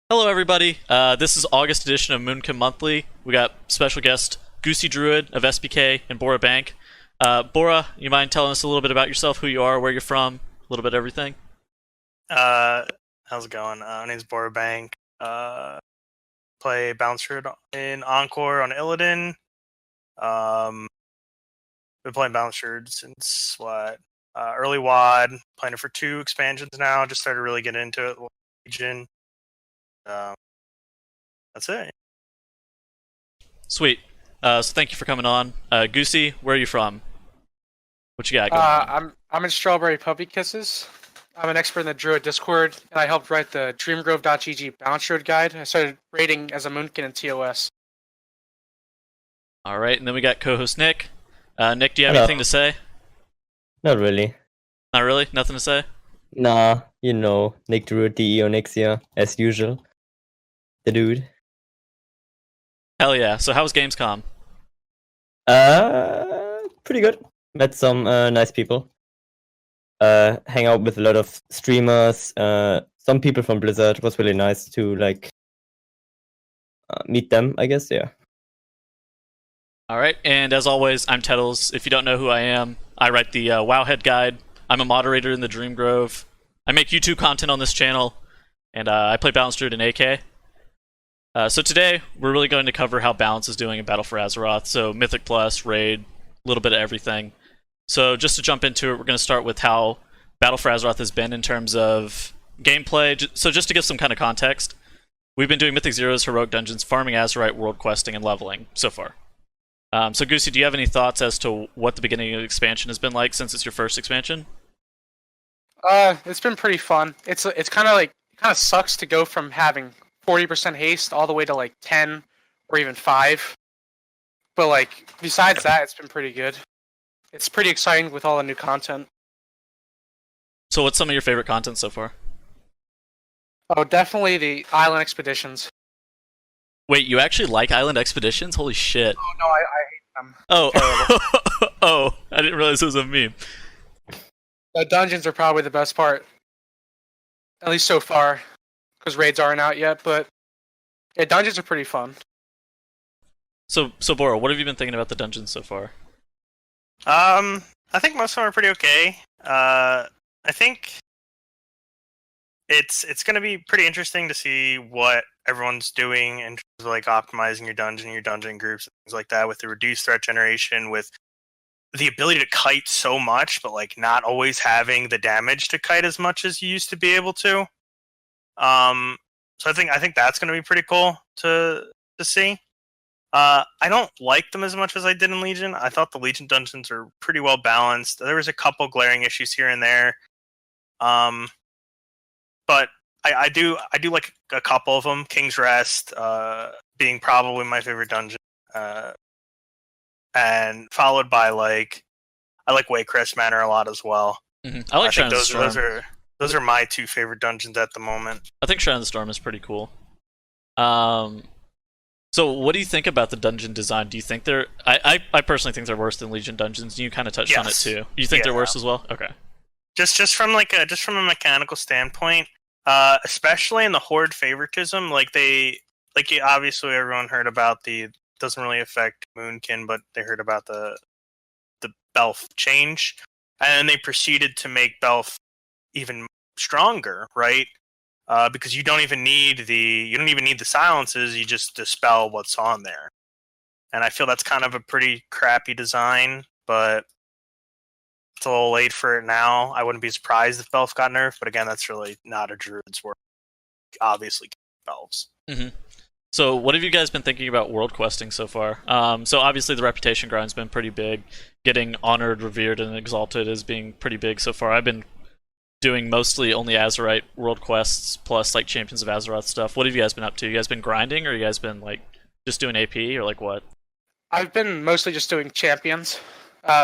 Hello, everybody. This is August edition of Moonkin Monthly. We got special guest GoosyDruid of SBK and Borabank. Bora, you mind telling us a little bit about yourself, who you are, where you're from, a little bit of everything? Uh, how's it going? My name's Borabank. Play Bouncer in Encore on Illidan. Um, been playing Bouncer since what? Early WAD. Playing it for 2 expansions now. Just started really getting into it. Legion. Um, that's it. Sweet. So thank you for coming on. Goosey, where are you from? What you got going on? I'm in Strawberry Puppy Kisses. I'm an expert in the Druid Discord, and I helped write the DreamGrove.gg Balance Druid guide. I started raiding as a Moonkin in TOS. All right, and then we got co-host Nick. Nick, do you have Hello. anything to say? Not really. Not really? Nothing to say? Nah, Nick Druid, DEO next year, as usual. The dude. Hell yeah. So how was Gamescom? Pretty good. Met some nice people. Hang out with a lot of streamers. Some people from Blizzard. It was really nice to meet them, I guess. Yeah. All right, and as always, I'm Tettles. If you don't know who I am, I write the Wowhead guide. I'm a moderator in the Dream Grove. I make YouTube content on this channel, and I play Balance Druid in AK. So today, we're really going to cover how Balance is doing in Battle for Azeroth. So Mythic Plus, Raid, a little bit of everything. So just to jump into it, we're going to start with how Battle for Azeroth has been in terms of gameplay. So just to give some kind of context, we've been doing Mythic Zeros, Heroic Dungeons, farming Azerite, world questing, and leveling so far. So Goosey, do you have any thoughts as to what the beginning of the expansion has been like since it's your first expansion? It's been pretty fun. It's kind of sucks to go from having 40% haste all the way to like 10 or even 5. But like besides that, it's been pretty good. It's pretty exciting with all the new content. So what's some of your favorite content so far? Oh, definitely the island expeditions. Wait, you actually like Island Expeditions? Holy shit. Oh no, I hate them. Oh, oh, I didn't realize it was a meme. The dungeons are probably the best part, at least so far, because raids aren't out yet. But yeah, dungeons are pretty fun. So Bora, what have you been thinking about the dungeons so far? I think most of them are pretty okay. I think it's going to be pretty interesting to see what everyone's doing in terms of like optimizing your dungeon groups, and things like that, with the reduced threat generation, with the ability to kite so much, but like not always having the damage to kite as much as you used to be able to. So I think that's going to be pretty cool to see. I don't like them as much as I did in Legion. I thought the Legion dungeons are pretty well balanced. There was a couple glaring issues here and there. But I do like a couple of them. King's Rest being probably my favorite dungeon, and followed by I like Waycrest Manor a lot as well. Mm-hmm. I like Shrine of the Storm. Those are my 2 favorite dungeons at the moment. I think Shrine of the Storm is pretty cool. So what do you think about the dungeon design? Do you think they're... I personally think they're worse than Legion dungeons. You kind of touched on it too. You think they're worse as well? Okay. Just from a mechanical standpoint, especially in the horde favoritism, obviously everyone heard about doesn't really affect Moonkin, but they heard about the Belf change, and they proceeded to make Belf even stronger, right? Because you don't even need the silences, you just dispel what's on there. And I feel that's kind of a pretty crappy design, but it's a little late for it now. I wouldn't be surprised if Belf got nerfed, but again, that's really not a Druid's work. Obviously, Belf's. Mm-hmm. So what have you guys been thinking about world questing so far? So obviously the reputation grind's been pretty big. Getting honored, revered, and exalted is being pretty big so far. I've been doing mostly only Azerite world quests plus like Champions of Azeroth stuff. What have you guys been up to? You guys been grinding, or you guys been like just doing AP, or like what? I've been mostly just doing champions.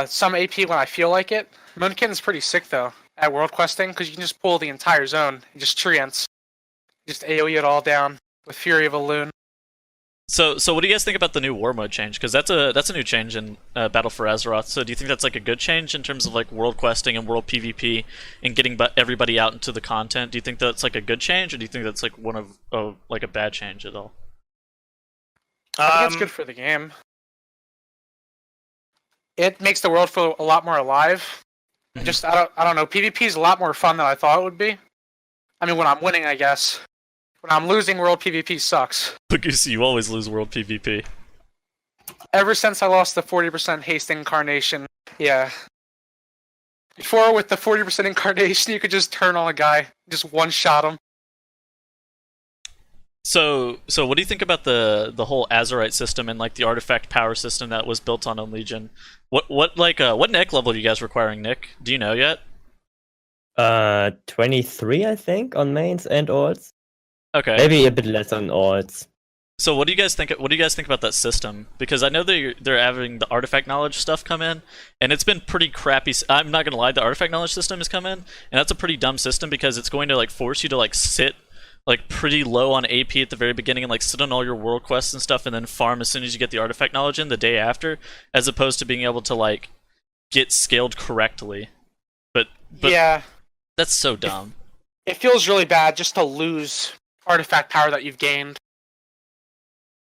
Some AP when I feel like it. Moonkin is pretty sick though at world questing because you can just pull the entire zone and just treants, just AoE it all down with Fury of a Loon. So what do you guys think about the new war mode change? Because that's a new change in Battle for Azeroth. So do you think that's like a good change in terms of like world questing and world PvP and getting everybody out into the content? Do you think that's like a good change, or do you think that's like one of like a bad change at all? I think it's good for the game. It makes the world feel a lot more alive. Mhm. I don't know. PvP is a lot more fun than I thought it would be. I mean, when I'm winning, I guess. When I'm losing, world PvP sucks. But Goosey, you always lose world PvP. Ever since I lost the 40% haste incarnation, yeah. Before, with the 40% incarnation, you could just turn on a guy, just one-shot him. So what do you think about the whole Azerite system and like the artifact power system that was built on Legion? What neck level are you guys requiring, Nick? Do you know yet? 23, I think, on mains and alts. Okay. Maybe a bit less on alts. So what do you guys think? What do you guys think about that system? Because I know they're having the artifact knowledge stuff come in, and it's been pretty crappy. I'm not gonna lie, the artifact knowledge system has come in, and that's a pretty dumb system because it's going to like force you to like sit like pretty low on AP at the very beginning and like sit on all your world quests and stuff, and then farm as soon as you get the artifact knowledge in the day after, as opposed to being able to like get scaled correctly. But yeah, that's so dumb. it feels really bad just to lose artifact power that you've gained.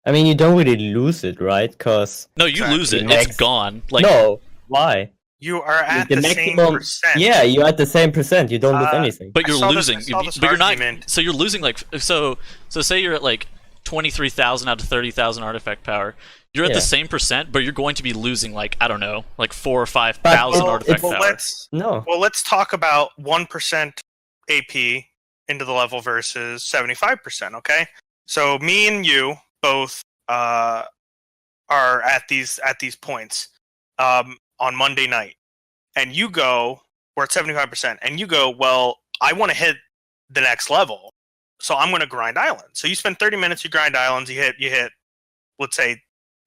I mean, you don't really lose it, right? Cause No, you lose it. Max- It's gone. Like no, why? You are at The the same maximum- percent. Yeah, you're at the same percent. You don't lose anything. but I you're saw losing. this- I saw this But you're not. argument. So you're losing like so. So say you're at like 23,000 out of 30,000 artifact power. You're at Yeah. the same percent, but you're going to be losing like I don't know, like 4,000 or 5,000 Well, artifact well, power. No. let's talk about 1% AP into the level versus 75%. Okay, so me and you both are at these points on Monday night, and you go, we're at 75%, and you go, well, I want to hit the next level, so I'm going to grind islands. So you spend 30 minutes, you grind islands, you hit, let's say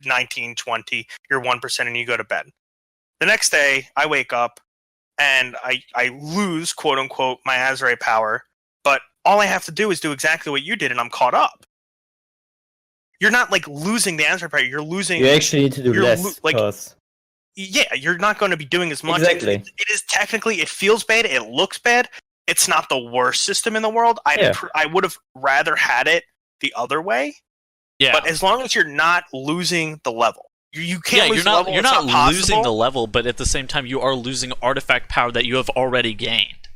19, 20, you're 1%, and you go to bed. The next day, I wake up and I lose, quote unquote, my Azerite power, but all I have to do is do exactly what you did, and I'm caught up. You're not like losing the Azerite power, you're losing. You actually need to do you're less. like- Cause Yeah, you're not going to be doing as much. Exactly. It is technically, it feels bad, it looks bad. It's not the worst system in the world. I would have rather had it the other way. Yeah. But as long as you're not losing the level, you can't Yeah, lose you're the not. level. You're it's not possible. losing the level, but at the same time, you are losing artifact power that you have already gained.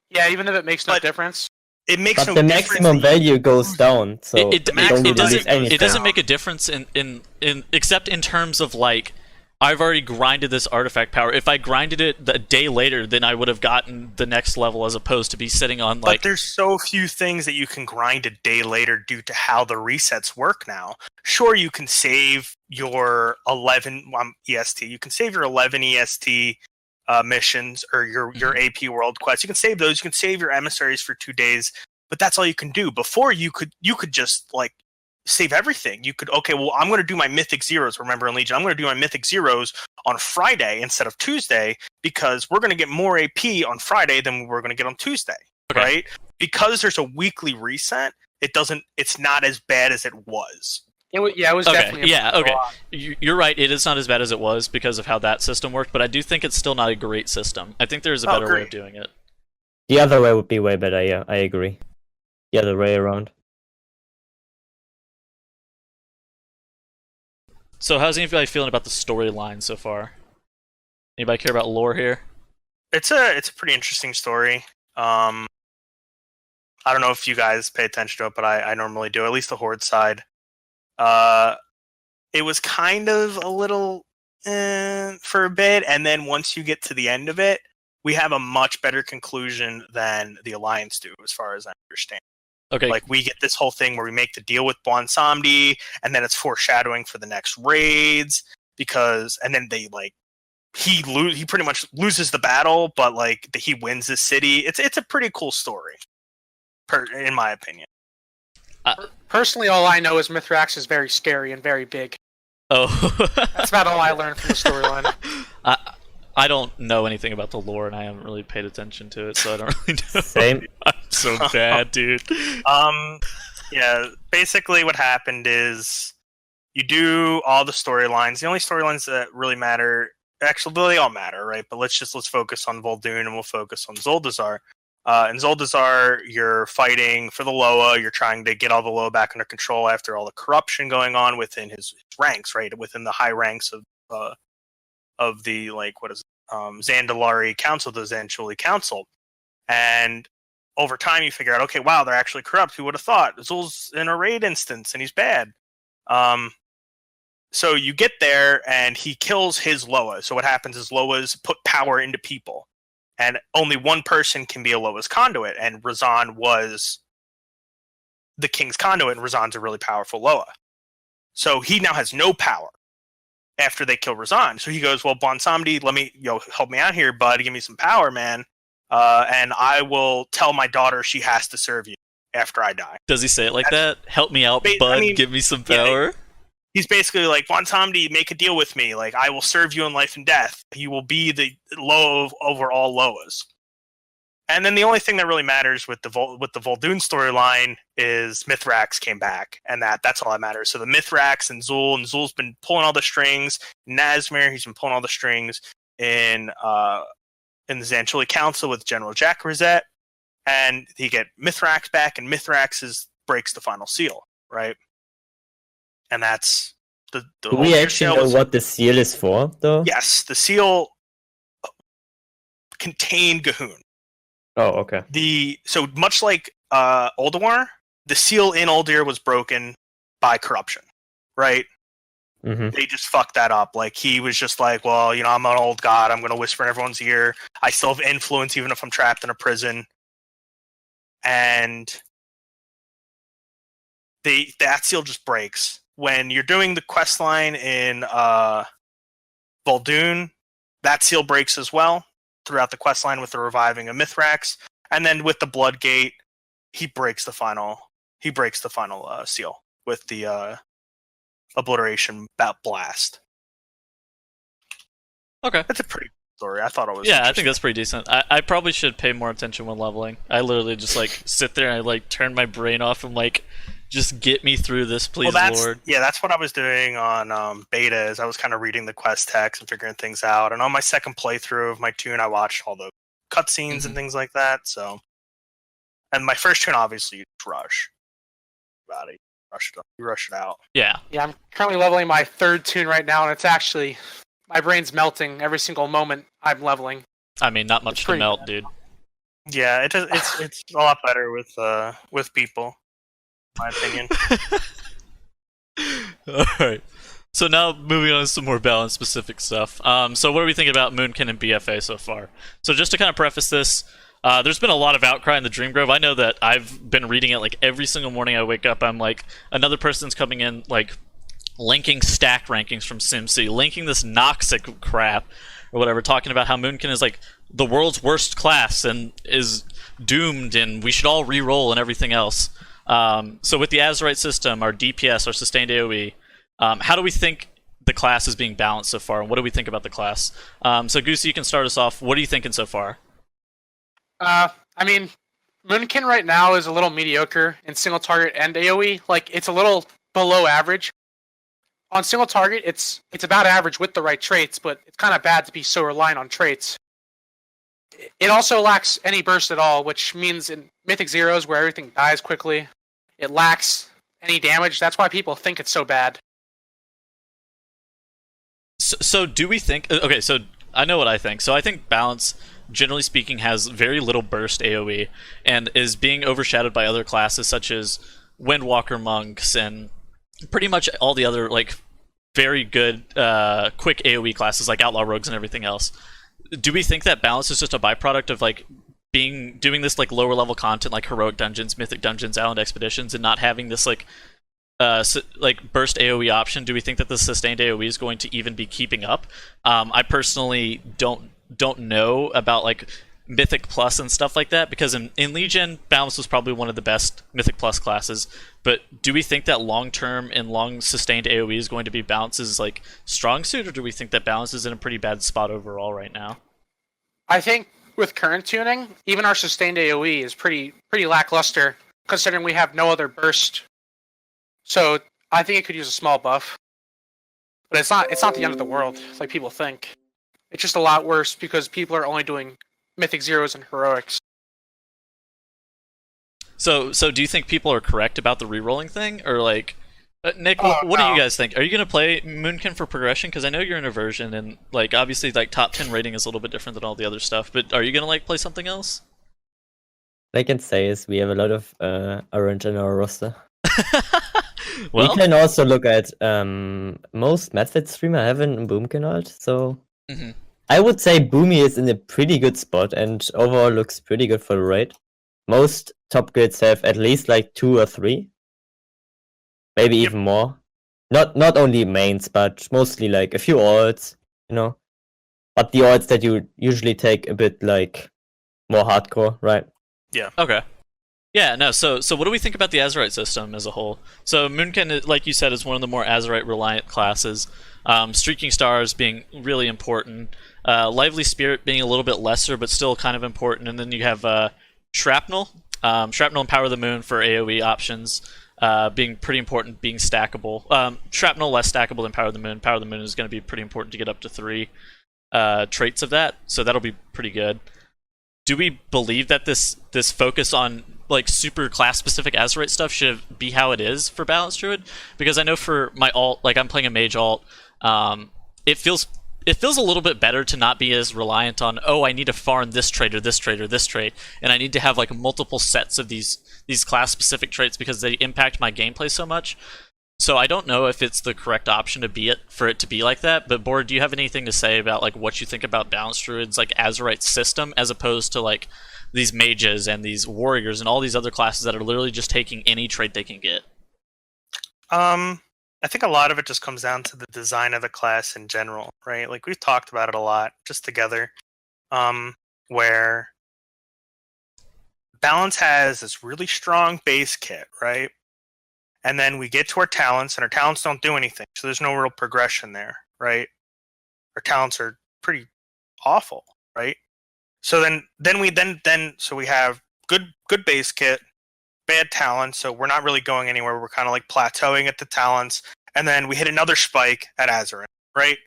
Yeah, even if it makes no But- difference. It makes but no the difference. maximum value goes down, so It you don't really doesn't. lose anything. It doesn't make a difference in except in terms of like I've already grinded this artifact power. If I grinded it the day later, then I would have gotten the next level as opposed to be sitting on like. But there's so few things that you can grind a day later due to how the resets work now. Sure, you can save your 11 EST. You can save your 11 EST missions or your AP world quests. You can save those. You can save your emissaries for 2 days, but that's all you can do. Before you could just like save everything. You could I'm going to do my mythic zeros. Remember in Legion, I'm going to do my mythic zeros on Friday instead of Tuesday because we're going to get more AP on Friday than we're going to get on Tuesday, right? Because there's a weekly reset. It's not as bad as it was. It was Okay, definitely. yeah, okay. a lot. You're right. It is not as bad as it was because of how that system worked, but I do think it's still not a great system. I think there's a better way of agreed. doing it. The other way would be way better, yeah, I agree. The other way around. So, how's anybody feeling about the storyline so far? Anybody care about lore here? It's a pretty interesting story. I don't know if you guys pay attention to it, but I normally do, at least the Horde side. It was kind of a little for a bit, and then once you get to the end of it, we have a much better conclusion than the Alliance do, as far as I understand. Okay. Like, we get this whole thing where we make the deal with Bwansamdi, and then it's foreshadowing for the next raids, and then they, like, he pretty much loses the battle, but, like, he wins the city. It's a pretty cool story, in my opinion. Personally, all I know is Mithrax is very scary and very big. Oh. That's about all I learned from the storyline. I don't know anything about the lore, and I haven't really paid attention to it, so I don't really know. Same. I'm so bad, dude. Yeah, basically what happened is You do all the storylines. The only storylines that really matter, actually, they all matter, right? But let's focus on Vol'dun and we'll focus on Zuldazar. In Zuldazar, you're fighting for the Loa. You're trying to get all the Loa back under control after all the corruption going on within his ranks, right? Within the high ranks of the Zandalari Council, the Zanchuli Council, and over time you figure out, okay, wow, they're actually corrupt. Who would have thought? Zul's in a raid instance and he's bad. So you get there and he kills his Loa. So what happens is Loas put power into people. And only one person can be a Loa's conduit. And Razan was the king's conduit, and Razan's a really powerful Loa. So he now has no power after they kill Razan. So he goes, well, Bonsamdi, let me help me out here, bud. Give me some power, man. And I will tell my daughter she has to serve you after I die. Does he say it like that? Help me out, bud. Give me some power. Yeah, he's basically like, Bonsamdi, make a deal with me. Like, I will serve you in life and death. You will be the Loa over all Loas. And then the only thing that really matters with the Vol'dun storyline is Mithrax came back, and that's all that matters. So the Mithrax and Zul's been pulling all the strings. Nazmir, he's been pulling all the strings in the Zanchuli Council with General Jack Rosette, and he get Mithrax back, and Mithrax breaks the final seal, right? And that's the Do we actually know what the seal is for, though? Yes, the seal contained Gahoon. Oh, okay. So much like Ulduar, the seal in Uldir was broken by corruption, right? Mm-hmm. They just fucked that up. Like, he was just like, well, I'm an old god. I'm going to whisper in everyone's ear. I still have influence even if I'm trapped in a prison. And that seal just breaks. When you're doing the quest line in Vol'dun, that seal breaks as well throughout the quest line with the reviving of Mithrax, and then with the Bloodgate, he breaks the final seal with the obliteration blast. Okay, that's a pretty good story. I thought it was. Yeah, I think that's pretty decent. I probably should pay more attention when leveling. I literally just sit there and I turn my brain off and just get me through this, please, Lord. Yeah, that's what I was doing on beta. Is I was kind of reading the quest text and figuring things out. And on my second playthrough of my tune, I watched all the cutscenes and things like that. So, and my first tune, obviously, you just rush. About it, you rush it out. Yeah. Yeah, I'm currently leveling my third tune right now, and it's actually my brain's melting every single moment I'm leveling. I mean, not much to melt, dude. Yeah, it's a lot better with people. My opinion. Alright. So now moving on to some more balance specific stuff. So what are we thinking about Moonkin and BFA so far? So just to kind of preface this, there's been a lot of outcry in the Dream Grove. I know that I've been reading it every single morning I wake up. I'm another person's coming in linking stack rankings from SimCity, linking this Noxic crap or whatever, talking about how Moonkin is the world's worst class and is doomed and we should all re-roll and everything else. So with the Azerite system, our DPS, our sustained AoE, how do we think the class is being balanced so far, and what do we think about the class? So Goosey, you can start us off. What are you thinking so far? I mean, Moonkin right now is a little mediocre in single target and AoE. It's a little below average. On single target, it's about average with the right traits, but it's kind of bad to be so reliant on traits. It also lacks any burst at all, which means in Mythic Zeros, where everything dies quickly, it lacks any damage. That's why people think it's so bad. So do we think... Okay, so I know what I think. So I think Balance, generally speaking, has very little burst AoE, and is being overshadowed by other classes, such as Windwalker Monks, and pretty much all the other, very good, quick AoE classes, like Outlaw Rogues and everything else. Do we think that Balance is just a byproduct of doing this lower level content like Heroic Dungeons, Mythic Dungeons, Island Expeditions, and not having this burst AoE option? Do we think that the sustained AoE is going to even be keeping up? I personally don't know about Mythic Plus and stuff like that, because in Legion, Balance was probably one of the best Mythic Plus classes. But do we think that long term and long sustained AoE is going to be Balance's strong suit, or do we think that Balance is in a pretty bad spot overall right now? I think with current tuning, even our sustained AoE is pretty lackluster, considering we have no other burst. So I think it could use a small buff. But it's not the end of the world like people think. It's just a lot worse because people are only doing Mythic Zeros and Heroics. So do you think people are correct about the rerolling thing, or like, Nick? What do no. you guys think? Are you gonna play Moonkin for progression? Because I know you're in a version, and like obviously like top 10 rating is a little bit different than all the other stuff. But are you gonna like play something else? What I can say is we have a lot of orange in our roster. Well, We can also look at most method streamer have a Boomkin ult, so mhm. I would say Boomy is in a pretty good spot and overall looks pretty good for the raid. Most top guilds have at least like 2 or 3, maybe even more. Not only mains, but mostly like a few ults, you know. But the ults that you usually take a bit like more hardcore, right? Okay. Yeah, no, so what do we think about the Azerite system as a whole? So Moonkin, like you said, is one of the more Azerite-reliant classes. Streaking Stars being really important. Lively Spirit being a little bit lesser, but still kind of important. And then you have Shrapnel. Shrapnel and Power of the Moon for AoE options being pretty important, being stackable. Shrapnel less stackable than Power of the Moon. Power of the Moon is going to be pretty important to get up to 3 traits of that, so that'll be pretty good. Do we believe that this focus on like super class specific Azerite stuff should be how it is for Balanced Druid? Because I know for my alt, like I'm playing a mage alt, it feels a little bit better to not be as reliant on, oh, I need to farm this trait or this trait or this trait, and I need to have like multiple sets of these class specific traits because they impact my gameplay so much. So I don't know if it's the correct option for it to be like that. But Bor, do you have anything to say about like what you think about Balanced Druid's like Azerite system as opposed to like these mages and these warriors and all these other classes that are literally just taking any trait they can get? I think a lot of it just comes down to the design of the class in general, right? Like we've talked about it a lot just together, where Balance has this really strong base kit, right? And then we get to our talents, and our talents don't do anything, so there's no real progression there, right? Our talents are pretty awful, right? So then we have good base kit, bad talents, so we're not really going anywhere. We're kind of like plateauing at the talents, and then we hit another spike at Azeroth, right?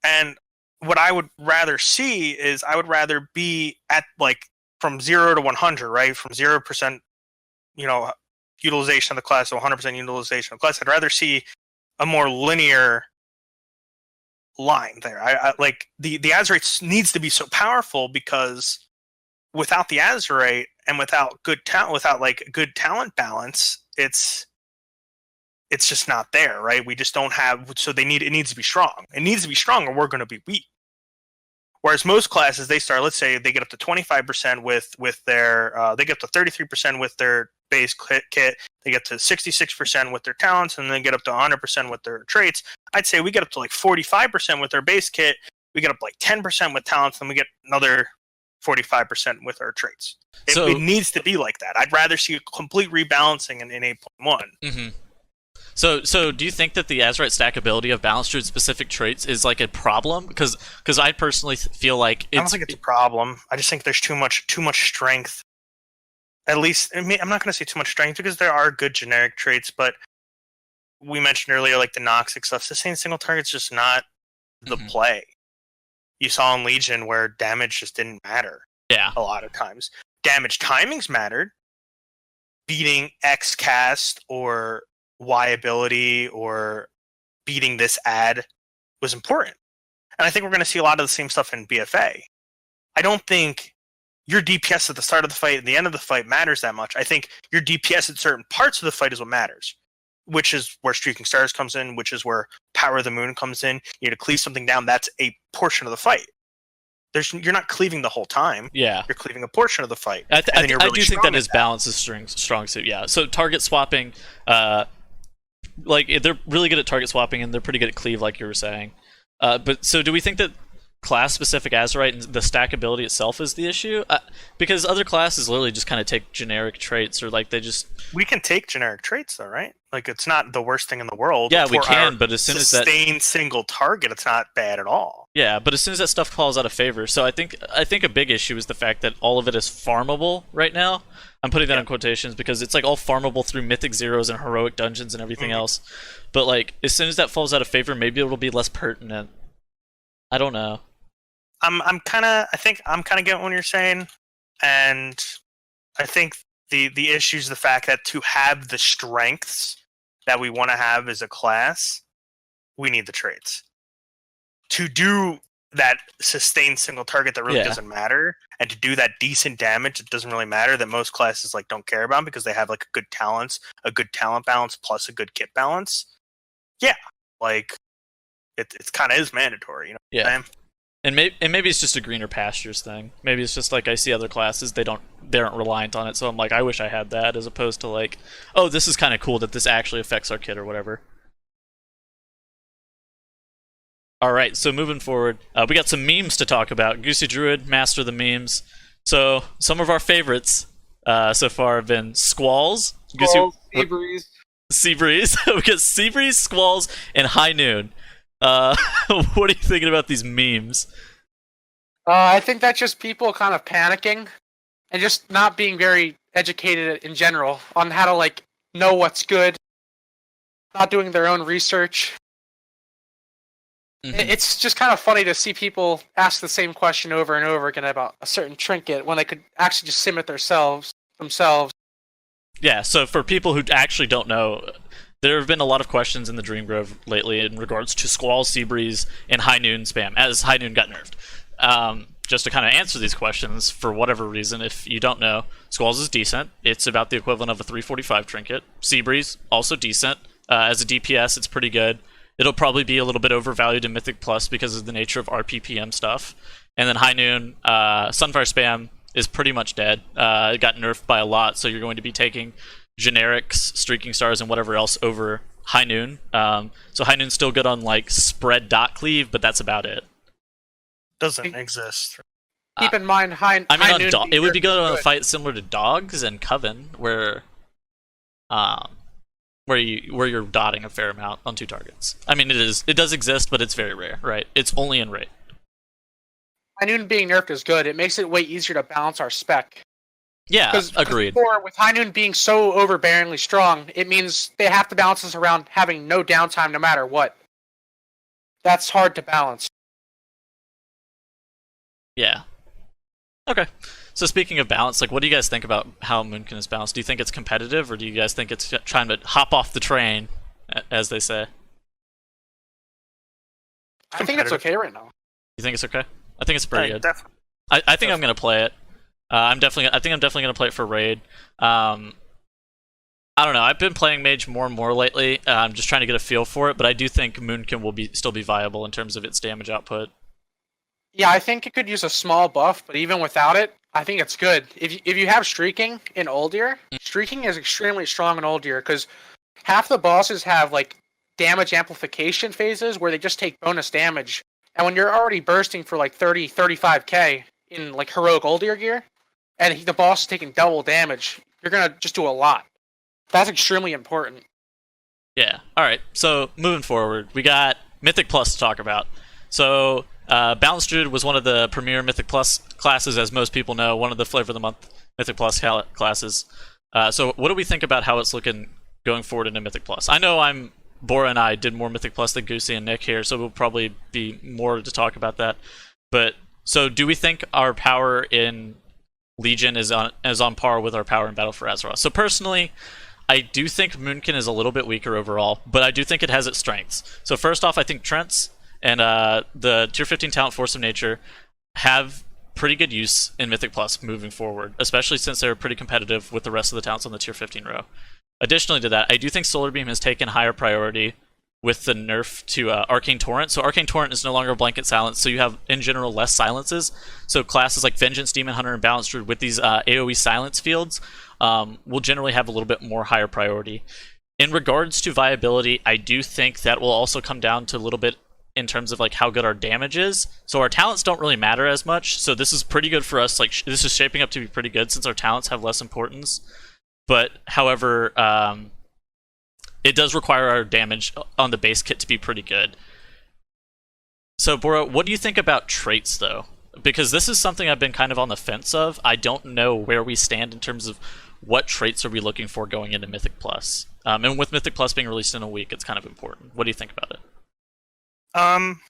And what I would rather see is I would rather be at like from 0 to 100, right? From 0%, utilization of the class to 100% utilization of the class. I'd rather see a more linear line there. I like the Azerite needs to be so powerful because without the Azerite and without good talent, without like good talent balance, it's just not there, right? We just don't have. So it needs to be strong. It needs to be strong, or we're going to be weak. Whereas most classes, they start. Let's say they get up to 25% with their. They get up to 33% with their base kit. They get to 66% with their talents, and then get up to 100% with their traits. I'd say we get up to like 45% with our base kit. We get up like 10% with talents, and we get another 45% with our traits. It needs to be like that. I'd rather see a complete rebalancing in 8.1. Mm-hmm. So do you think that the Azerite stackability of Balanced Druid specific traits is like a problem? Because I personally feel like I don't think it's a problem. I just think there's too much strength. At least, I'm not going to say too much strength because there are good generic traits, but we mentioned earlier like the Noxic stuff. Sustained single target's just not the play. You saw in Legion where damage just didn't matter. Yeah, a lot of times damage timings mattered. Beating X cast or Y ability or beating this ad was important. And I think we're going to see a lot of the same stuff in BFA. I don't think your DPS at the start of the fight and the end of the fight matters that much. I think your DPS at certain parts of the fight is what matters, which is where Streaking Stars comes in, which is where Power of the Moon comes in. You need to cleave something down. That's a portion of the fight. You're not cleaving the whole time. Yeah. You're cleaving a portion of the fight. I do think that his balance is strong suit, yeah. So target swapping, like they're really good at target swapping and they're pretty good at cleave, like you were saying. But so do we think that class-specific Azerite and the stackability itself is the issue? Because other classes literally just kind of take generic traits, or like they just... We can take generic traits though, right? Like it's not the worst thing in the world. Yeah, we can, but as soon as that... sustained single target, it's not bad at all. Yeah, but as soon as that stuff falls out of favor, so I think a big issue is the fact that all of it is farmable right now. I'm putting that in quotations because it's like all farmable through Mythic Zeros and heroic dungeons and everything else. But like as soon as that falls out of favor, maybe it'll be less pertinent. I don't know. I think I'm kind of getting what you're saying, and I think the issue is the fact that to have the strengths that we want to have as a class, we need the traits. To do that sustained single target that really doesn't matter, and to do that decent damage it doesn't really matter, that most classes like don't care about because they have like a good talent balance plus a good kit balance. Yeah, like it's kind of is mandatory, you know. Yeah. What I'm saying? And maybe it's just a greener pastures thing. Maybe it's just like I see other classes they aren't reliant on it, so I'm like I wish I had that, as opposed to like, oh, this is kind of cool that this actually affects our kit or whatever. Alright, so moving forward, we got some memes to talk about. GoosyDruid, master the memes. So, some of our favorites so far have been Squalls. Seabreeze. Seabreeze. We got Seabreeze, Squalls, and High Noon. What are you thinking about these memes? I think that's just people kind of panicking and just not being very educated in general on how to like know what's good, not doing their own research. It's just kind of funny to see people ask the same question over and over again about a certain trinket when they could actually just sim it themselves. Yeah, so for people who actually don't know, there have been a lot of questions in the Dream Grove lately in regards to Squall, Seabreeze, and High Noon spam, as High Noon got nerfed. Just to kind of answer these questions, for whatever reason, if you don't know, Squalls is decent. It's about the equivalent of a 345 trinket. Seabreeze, also decent. As a DPS, it's pretty good. It'll probably be a little bit overvalued in Mythic Plus because of the nature of RPPM stuff. And then High Noon, Sunfire Spam is pretty much dead. It got nerfed by a lot, so you're going to be taking generics, Streaking Stars, and whatever else over High Noon. So High Noon's still good on like spread dot cleave, but that's about it. Doesn't exist. Keep in mind, High Noon. It would be good on a fight similar to Dogs and Coven, where you're dotting a fair amount on 2 targets. I mean, it does exist, but it's very rare, right? It's only in raid. High Noon being nerfed is good. It makes it way easier to balance our spec. Yeah, agreed. Before, with High Noon being so overbearingly strong, it means they have to balance us around having no downtime no matter what. That's hard to balance. Yeah. Okay. So speaking of balance, like, what do you guys think about how Moonkin is balanced? Do you think it's competitive, or do you guys think it's trying to hop off the train, as they say? I think it's okay right now. You think it's okay? I think it's pretty good. Definitely. I think I'm gonna play it. I think I'm definitely gonna play it for raid. I don't know. I've been playing Mage more and more lately. I'm just trying to get a feel for it, but I do think Moonkin will still be viable in terms of its damage output. Yeah, I think it could use a small buff, but even without it, I think it's good. If you have Streaking in Uldir, Streaking is extremely strong in Uldir because half the bosses have like damage amplification phases where they just take bonus damage. And when you're already bursting for like 30, 35k in like heroic Uldir gear, and the boss is taking double damage, you're gonna just do a lot. That's extremely important. Yeah. Alright, so moving forward, we got Mythic Plus to talk about. So Balanced Druid was one of the premier Mythic Plus classes, as most people know, one of the Flavor of the Month Mythic Plus classes. So what do we think about how it's looking going forward into Mythic Plus? I know Bora and I did more Mythic Plus than Goosey and Nick here, so we'll probably be more to talk about that. But so do we think our power in Legion is on par with our power in Battle for Azeroth? So personally, I do think Moonkin is a little bit weaker overall, but I do think it has its strengths. So first off, I think Trents and the Tier 15 talent Force of Nature have pretty good use in Mythic Plus moving forward, especially since they're pretty competitive with the rest of the talents on the Tier 15 row. Additionally to that, I do think Solar Beam has taken higher priority with the nerf to Arcane Torrent. So Arcane Torrent is no longer blanket silence, so you have, in general, less silences. So classes like Vengeance, Demon Hunter, and Balanced Druid with these AoE silence fields will generally have a little bit more higher priority. In regards to viability, I do think that will also come down to a little bit in terms of like how good our damage is. So our talents don't really matter as much, so this is pretty good for us. Like, this is shaping up to be pretty good since our talents have less importance. But however, it does require our damage on the base kit to be pretty good. So, Bora, what do you think about traits, though? Because this is something I've been kind of on the fence of. I don't know where we stand in terms of what traits are we looking for going into Mythic Plus. And with Mythic Plus being released in a week, it's kind of important. What do you think about it? I'm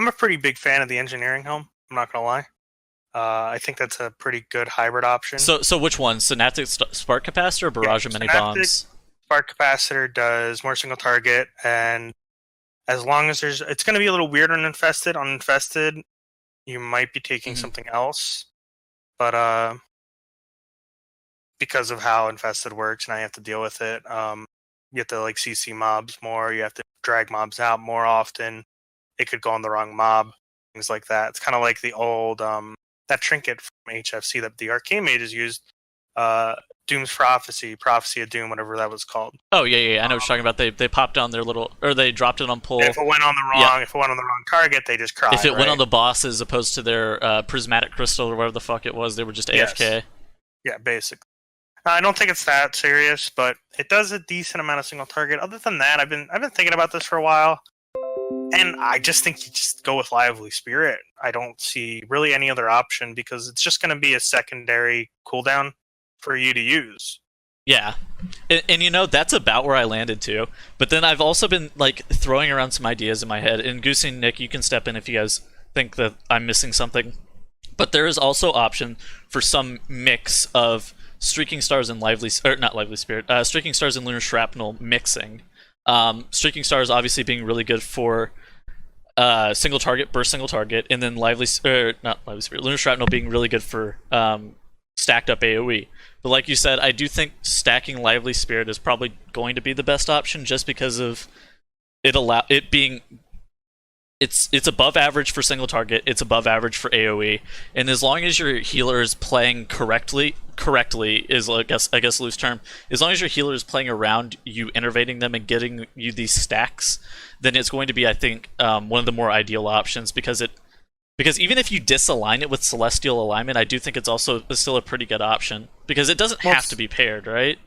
a pretty big fan of the engineering helm. I'm not gonna lie. I think that's a pretty good hybrid option. So which one? Synaptic Spark Capacitor or Barrage of Mini Bombs? Spark Capacitor does more single target, and as long as it's going to be a little weird on Infested. On Infested, you might be taking something else, but because of how Infested works, and I have to deal with it, you have to like CC mobs more. You have to drag mobs out more often. It could go on the wrong mob, things like that. It's kind of like the old that trinket from HFC that the Arcane Mages used. Doom's Prophecy of Doom, whatever that was called. Oh yeah. I know what you're talking about. They popped on their little, or they dropped it on pull. If it went on the wrong, if it went on the wrong target, they just cried. If it went on the boss as opposed to their prismatic crystal or whatever the fuck it was, they were just AFK. Yes. Yeah, basically. I don't think it's that serious, but it does a decent amount of single target. Other than that, I've been thinking about this for a while, and I just think you just go with Lively Spirit. I don't see really any other option because it's just going to be a secondary cooldown for you to use. Yeah, and you know, that's about where I landed too. But then I've also been like throwing around some ideas in my head, and Goosey and Nick, you can step in if you guys think that I'm missing something. But there is also option for some mix of Streaking Stars and Streaking Stars and Lunar Shrapnel mixing. Streaking Stars obviously being really good for single target, burst single target, and then Lunar Shrapnel being really good for stacked up AoE. But like you said, I do think stacking Lively Spirit is probably going to be the best option, just because of it being it's above average for single target, it's above average for AoE, and as long as your healer is playing correctly is I guess loose term. As long as your healer is playing around you, innervating them and getting you these stacks, then it's going to be, I think, one of the more ideal options, because even if you disalign it with Celestial Alignment, I do think it's still a pretty good option, because it doesn't have to be paired, right?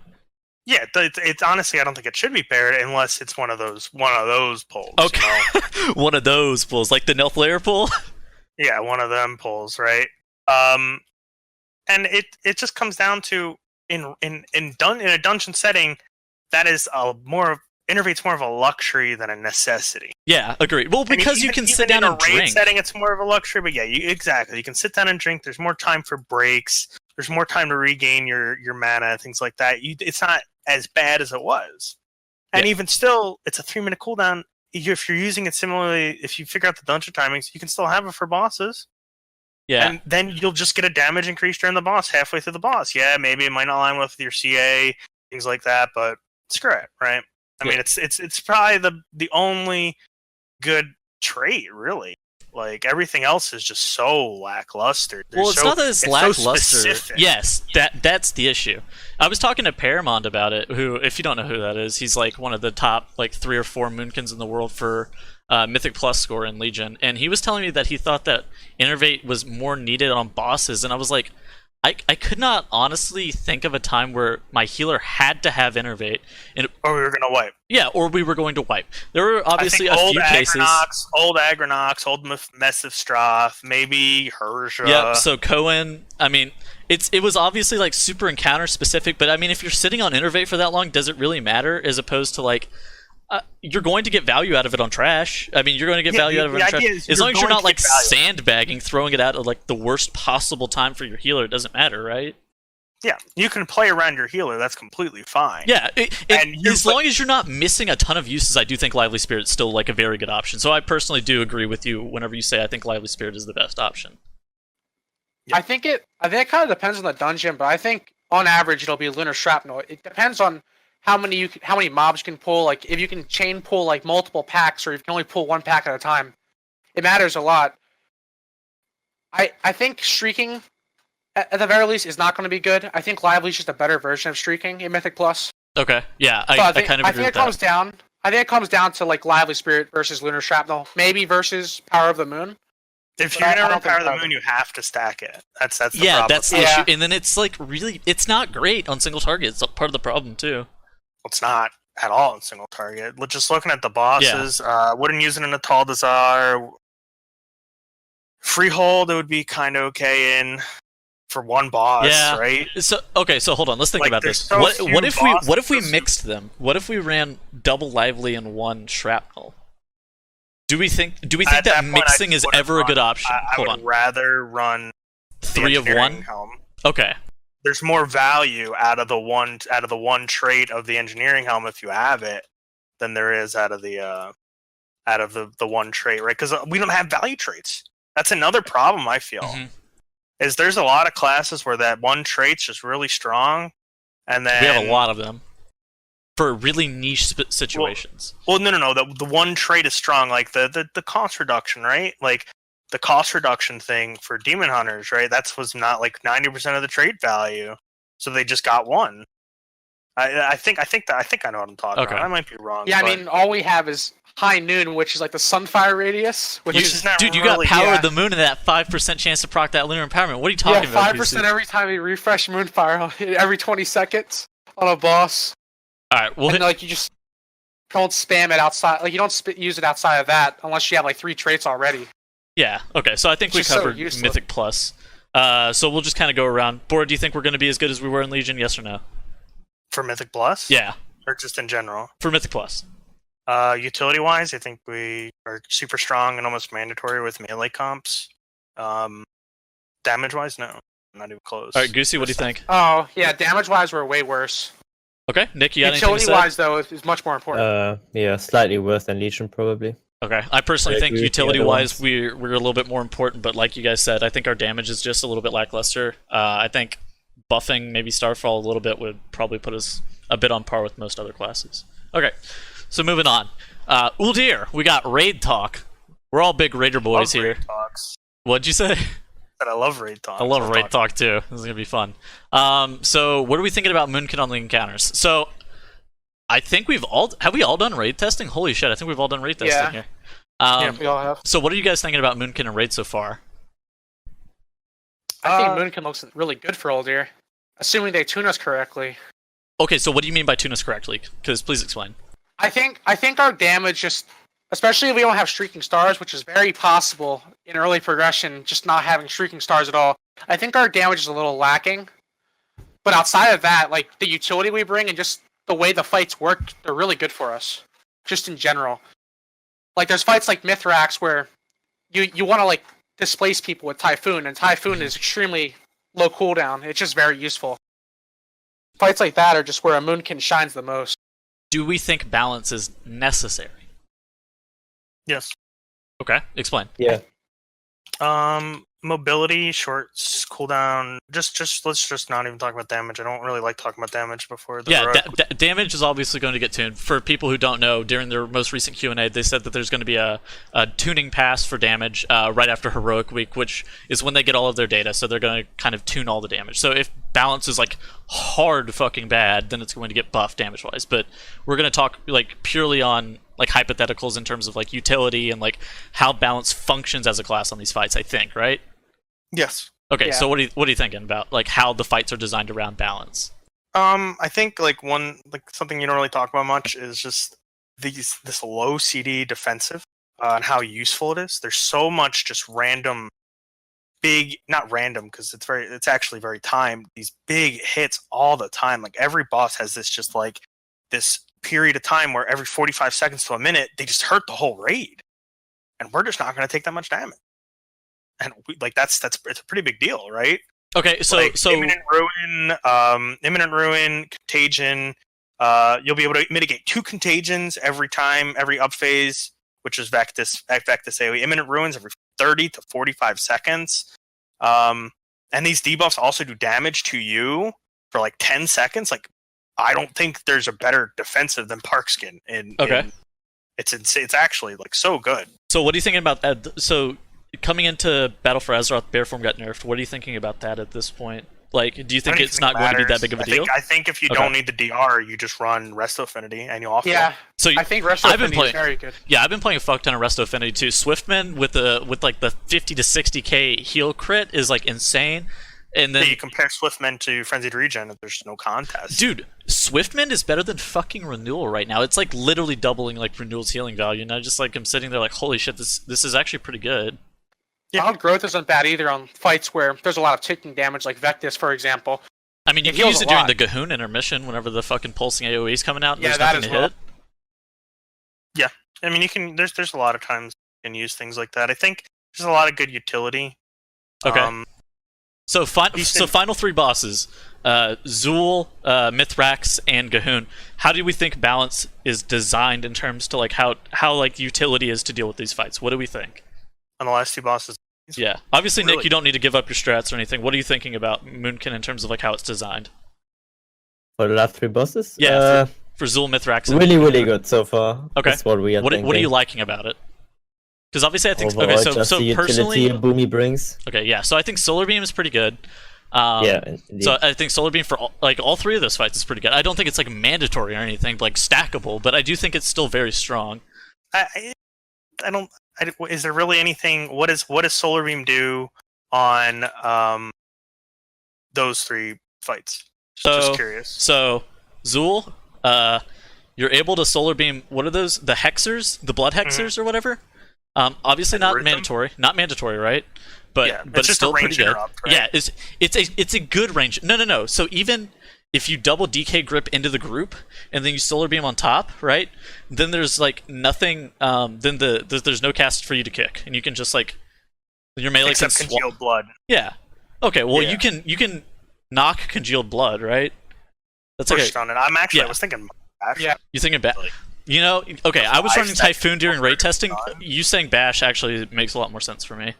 Yeah, it's honestly, I don't think it should be paired unless it's one of those pulls. Okay, you know? One of those pulls, like the Nelth Layer pull. Yeah, one of them pulls, right? And it just comes down to in a dungeon setting, that is innervate's more of a luxury than a necessity. Yeah, agreed. Well, because you can sit down and drink. In a raid setting, it's more of a luxury, but yeah, exactly. You can sit down and drink. There's more time for breaks. There's more time to regain your mana, things like that. It's not as bad as it was. And even still, it's a 3-minute cooldown. If you're using it similarly, if you figure out the dungeon timings, you can still have it for bosses. Yeah. And then you'll just get a damage increase during the boss, halfway through the boss. Yeah, maybe it might not align with your CA, things like that, but screw it, right? I mean, it's probably the only good trait, really. Like, everything else is just so lackluster. Well, it's not that it's lackluster. So yes, that's the issue. I was talking to Paramount about it, who, if you don't know who that is, he's like one of the top 3 or 4 Moonkins in the world for Mythic Plus score in Legion, and he was telling me that he thought that Innervate was more needed on bosses, and I was like, I could not honestly think of a time where my healer had to have Innervate. Or we were going to wipe. Yeah, or we were going to wipe. There were obviously a few cases. Old Agronox, old Massive Stroth, maybe Hersha. Yeah, so Cohen, I mean, it was obviously super encounter specific, but I mean, if you're sitting on Innervate for that long, does it really matter, as opposed to you're going to get value out of it on trash. I mean, you're going to get value out of it on trash. As long as you're not sandbagging, throwing it out at the worst possible time for your healer, it doesn't matter, right? Yeah, you can play around your healer. That's completely fine. Yeah, as long as you're not missing a ton of uses, I do think Lively Spirit is still a very good option. So I personally do agree with you whenever you say I think Lively Spirit is the best option. Yeah. I think it kind of depends on the dungeon, but I think on average it'll be Lunar Shrapnel. It depends on how many mobs you can pull. If you can chain pull multiple packs, or if you can only pull one pack at a time, it matters a lot. I think streaking, at the very least, is not going to be good. I think Lively is just a better version of streaking in Mythic Plus. Okay, yeah, I kind of agree with that. I think it comes down to Lively Spirit versus Lunar Shrapnel, maybe versus Power of the Moon. If you're gonna run Power of the Moon, you have to stack it. That's the problem. Yeah, that's the issue. And then it's really, it's not great on single target. It's part of the problem too. It's not. at all in single target. Just looking at the bosses, wouldn't use it in a Tall Desire. Freehold, it would be kind of okay in for one boss, right? So hold on. Let's think about this. So What if we mixed them? What if we ran double lively and one shrapnel? Do we think that mixing is ever a good option? I would rather run 3 of 1 helm. Okay. There's more value out of the one trait of the engineering helm if you have it than there is out of the one trait, right? Because we don't have value traits. That's another problem I feel. Mm-hmm. Is there's a lot of classes where that one trait's just really strong, and then we have a lot of them for really niche situations. Well, no. The one trait is strong, like the cost reduction, right? Like the cost reduction thing for demon hunters, right? That was not like 90% of the trait value, so they just got one. I think I know what I'm talking about. I might be wrong. Yeah, I mean, all we have is High Noon, which is like the Sunfire radius. Which is not dude, you really, got Power of the Moon and that 5% chance to proc that lunar empowerment. What are you talking about? 5% every time you refresh Moonfire, every 20 seconds on a boss. All right, well, and like you just don't spam it outside. Like you don't use it outside of that unless you have like 3 traits already. Yeah. Okay. So I think we covered Mythic Plus. So we'll just kind of go around. Bora, do you think we're going to be as good as we were in Legion? Yes or no? For Mythic Plus? Yeah. Or just in general? For Mythic Plus. Utility-wise, I think we are super strong and almost mandatory with melee comps. Damage-wise, no. Not even close. All right, Goosey, what do you think? Oh, yeah, damage-wise, we're way worse. Okay, Nick, you got anything to say? Utility-wise, though, is much more important. Yeah, slightly worse than Legion, probably. Okay, I personally think utility-wise we're a little bit more important, but like you guys said, I think our damage is just a little bit lackluster. I think buffing maybe Starfall a little bit would probably put us a bit on par with most other classes. Okay, so moving on. Uldir, we got raid talk. We're all big raider boys here. Raid talks. What'd you say? I love raid talk. I love raid talk too. This is gonna be fun. So what are we thinking about Moonkin on the encounters? So I think have we all done raid testing? Holy shit! I think we've all done raid testing here. Yeah, we all have. So what are you guys thinking about Moonkin and raid so far? I think Moonkin looks really good for Uldir, assuming they tune us correctly. Okay, so what do you mean by tune us correctly? Because please explain. I think our damage just, especially if we don't have Streaking Stars, which is very possible in early progression, just not having Streaking Stars at all. I think our damage is a little lacking. But outside of that, like the utility we bring and just the way the fights work, they're really good for us. Just in general. Like there's fights like Mithrax where you want to like displace people with Typhoon, and Typhoon is extremely low cooldown. It's just very useful. Fights like that are just where a Moonkin shines the most. Do we think balance is necessary? Yes. Okay, explain. Yeah. Mobility, short cooldown. Let's just not even talk about damage. I don't really like talking about damage before the damage is obviously going to get tuned. For people who don't know, during their most recent Q&A, they said that there's going to be a tuning pass for damage right after Heroic Week, which is when they get all of their data, so they're going to kind of tune all the damage. So if balance is like hard fucking bad, then it's going to get buffed damage-wise. But we're going to talk like purely on like hypotheticals in terms of like utility and like how balance functions as a class on these fights, I think, right? Yes. Okay, Yeah. so what are you thinking about like how the fights are designed around balance? I think like something you don't really talk about much is just this low CD defensive and how useful it is. There's so much just random not random because it's actually very timed. These big hits all the time. Like every boss has this period of time where every 45 seconds to a minute they just hurt the whole raid, and we're just not going to take that much damage. And it's a pretty big deal, right? Okay, so imminent ruin, contagion. You'll be able to mitigate 2 contagions every up phase, which is Vectis AoE. Imminent ruins every 30 to 45 seconds. And these debuffs also do damage to you for like 10 seconds. Like, I don't think there's a better defensive than Parkskin. It's actually like so good. So what are you thinking about that? So coming into Battle for Azeroth, Bearform got nerfed. What are you thinking about that at this point? Like, do you think it's not going to be that big of a deal? I think if you don't need the DR, you just run Resto Affinity and you off. Yeah. So I think Resto Affinity is very good. Yeah, I've been playing a fuck ton of Resto Affinity too. Swiftman with like the 50 to 60k heal crit is like insane. And then you compare Swiftmend to Frenzied Regen, there's no contest. dude, Swiftmend is better than fucking Renewal right now. It's like literally doubling like Renewal's healing value, and I just like I'm sitting there like, holy shit, this is actually pretty good. Yeah. Wild Growth isn't bad either on fights where there's a lot of taking damage, like Vectis, for example. I mean, you It can heals use a it during lot. the Gahoon intermission whenever the fucking pulsing AoE is coming out and Yeah, there's that nothing as to well. hit. I mean, you can. There's a lot of times you can use things like that. I think there's a lot of good utility. Okay. So final three bosses, Zool, Mithrax, and Gahoon. How do we think balance is designed in terms to like how like utility is to deal with these fights? What do we think? On the last two bosses. Yeah. Obviously, Really? Nick, you don't need to give up your strats or anything. What are you thinking about Moonkin in terms of like how it's designed? For the last 3 bosses? Yeah, For Zool, Mithrax, and really good so far. Okay. That's what we are what are thinking. you liking about it? Because obviously I think Overall, okay, just so the personally, utility Boomy brings. okay, yeah. So I think Solar Beam is pretty good. Yeah, indeed. So I think Solar Beam for all 3 of those fights is pretty good. I don't think it's like mandatory or anything like stackable, but I do think it's still very strong. I don't. Is there really anything? What does Solar Beam do on those 3 fights? Just curious. So Zool, you're able to Solar Beam. What are those? The Hexers, the Blood Hexers, or whatever. Obviously not mandatory. Not mandatory, right? But Yeah, but it's just still a range pretty good. interrupt, right? Yeah, it's a good range. No. So even if you double DK grip into the group and then you Solar Beam on top, right? Then there's like nothing. Then there's no cast for you to kick, and you can just like your melee Except can Congealed Blood. Yeah. Okay. Well, Yeah. you can knock Congealed Blood, right? That's okay. Pushed on it. I Yeah. was thinking. Bash. Yeah. You thinking Bash? Like- You know, okay. I was I running said Typhoon during raid Over testing. time. You saying Bash actually makes a lot more sense for me.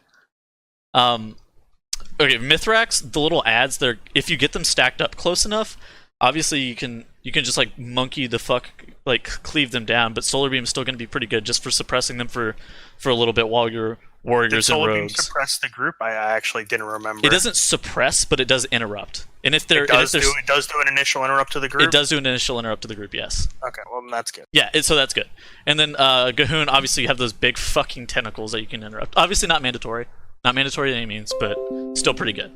Okay, Mithrax, the little ads, they're if you get them stacked up close enough, obviously you can just like monkey the fuck, like cleave them down. But Solar Beam is still going to be pretty good just for suppressing them for a little bit while your Did warriors and Solar Beam rogues. suppress the group? I actually didn't remember. It doesn't suppress, but it does interrupt. And if there, It does do an initial interrupt to the group. it does do an initial interrupt to the group. Yes. Okay, well then that's good. Yeah, so that's good. And then Gahoon, obviously you have those big fucking tentacles that you can interrupt. Obviously not mandatory. Not mandatory by any means, but still pretty good.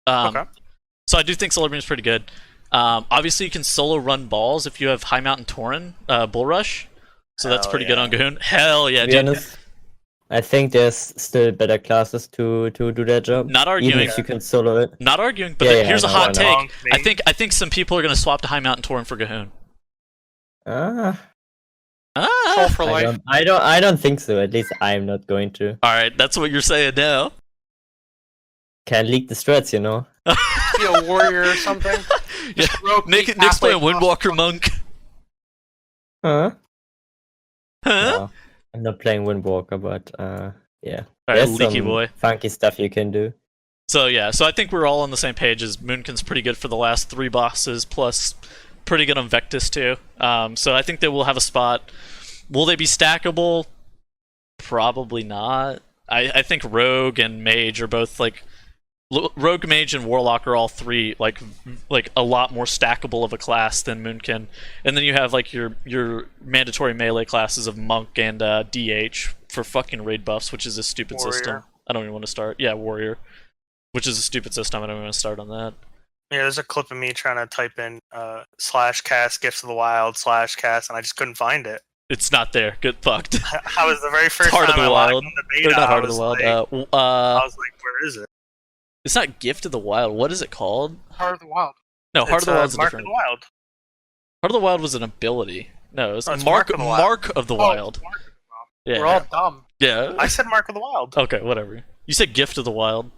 Okay. So I do think Solar Beam is pretty good. Obviously you can solo run balls if you have High Mountain Tauren, Bull Rush. So that's Hell pretty good yeah. on Gahoon. Hell yeah, To be dude. honest, I think there's still better classes to do that job. Not Even arguing. if you can solo it. Not arguing, but Yeah, then yeah, here's a no, hot I know. take. I think some people are going to swap to High Mountain Tauren for Gahoon. Soul for life. I don't think so. At least I'm not going to. Alright, that's what you're saying now. Can't leak the strats, you know. Be a warrior or something. Yeah. Rogue Nick's halfway playing Windwalker Monk. Huh? Huh? No, I'm not playing Windwalker, but yeah. Alright, There's Leaky some Boy. funky stuff you can do. So yeah, so I think we're all on the same page as Moonkin's pretty good for the last 3 bosses, plus pretty good on Vectis too. So I think they will have a spot. Will they be stackable? Probably not. I think Rogue and Mage are both like Rogue, Mage, and Warlock are all 3 like a lot more stackable of a class than Moonkin. And then you have like your mandatory melee classes of Monk and DH for fucking raid buffs, which is a stupid Warrior. system. I don't even want to start. Yeah, Warrior. Which is a stupid system. I don't even want to start on that. Yeah, there's a clip of me trying to type in /cast Gifts of the Wild /cast, and I just couldn't find it. It's not there. Get fucked. I was the very first Heart of time the I logged Wild. in the Or beta. not Heart I of the was Wild. like, I was like, where is it? It's not Gift of the Wild. What is it called? Heart of the Wild. No, Heart It's, of the Wild's Mark different. of the Wild. Heart of the Wild was an ability. No, it's Oh, it's Mark Mark of the Wild. Mark of the Wild. Mark of the Wild. Yeah. We're all dumb. Yeah. I said Mark of the Wild. Okay, whatever. You said Gift of the Wild.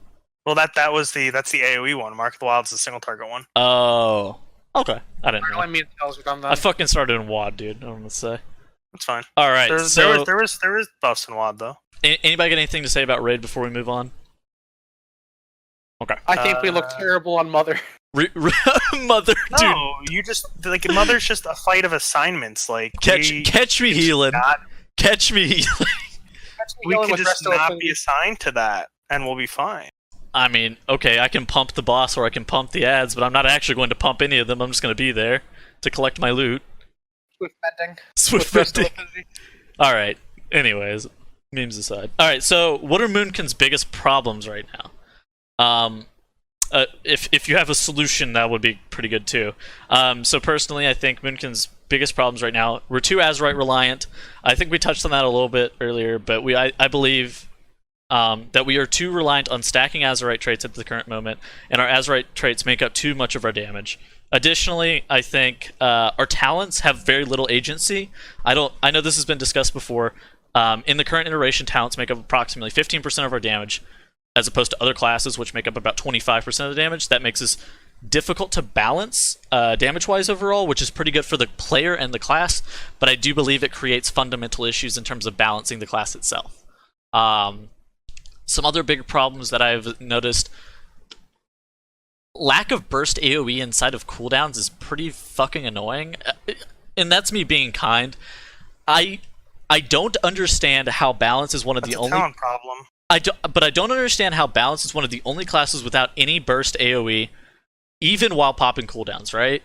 Well, that's the AOE one. Mark of the Wild's the single target one. Oh. Okay. I didn't know. Apparently me and Tettles are dumb then. I fucking started in WAD, dude. I don't want to say. It's fine. All right. There So, was buffs in WAD though. anybody got anything to say about raid before we move on? Okay. I think we look terrible on Mother. Mother, dude. No, you just like Mother's just a fight of assignments. Like Catch me healing. not- Catch me healing. we Healing can with just resto not affinity. be assigned to that, and we'll be fine. I mean, okay, I can pump the boss or I can pump the ads, but I'm not actually going to pump any of them. I'm just going to be there to collect my loot. Swift bending. Swift With resto bending. affinity. Alright, anyways, memes aside. Alright, so what are Moonkin's biggest problems right now? If you have a solution, that would be pretty good too. So personally, I think Moonkin's biggest problems right now, we're too Azerite reliant. I think we touched on that a little bit earlier, but I believe that we are too reliant on stacking Azerite traits at the current moment, and our Azerite traits make up too much of our damage. Additionally, I think our talents have very little agency. I know this has been discussed before. In the current iteration, talents make up approximately 15% of our damage, as opposed to other classes, which make up about 25% of the damage. That makes us difficult to balance damage-wise overall, which is pretty good for the player and the class, but I do believe it creates fundamental issues in terms of balancing the class itself. Some other big problems that I've noticed: lack of burst AoE inside of cooldowns is pretty fucking annoying, and that's me being kind. I don't understand how balance is one of the only talent problem. But I don't understand how balance is one of the only classes without any burst AoE, even while popping cooldowns, right?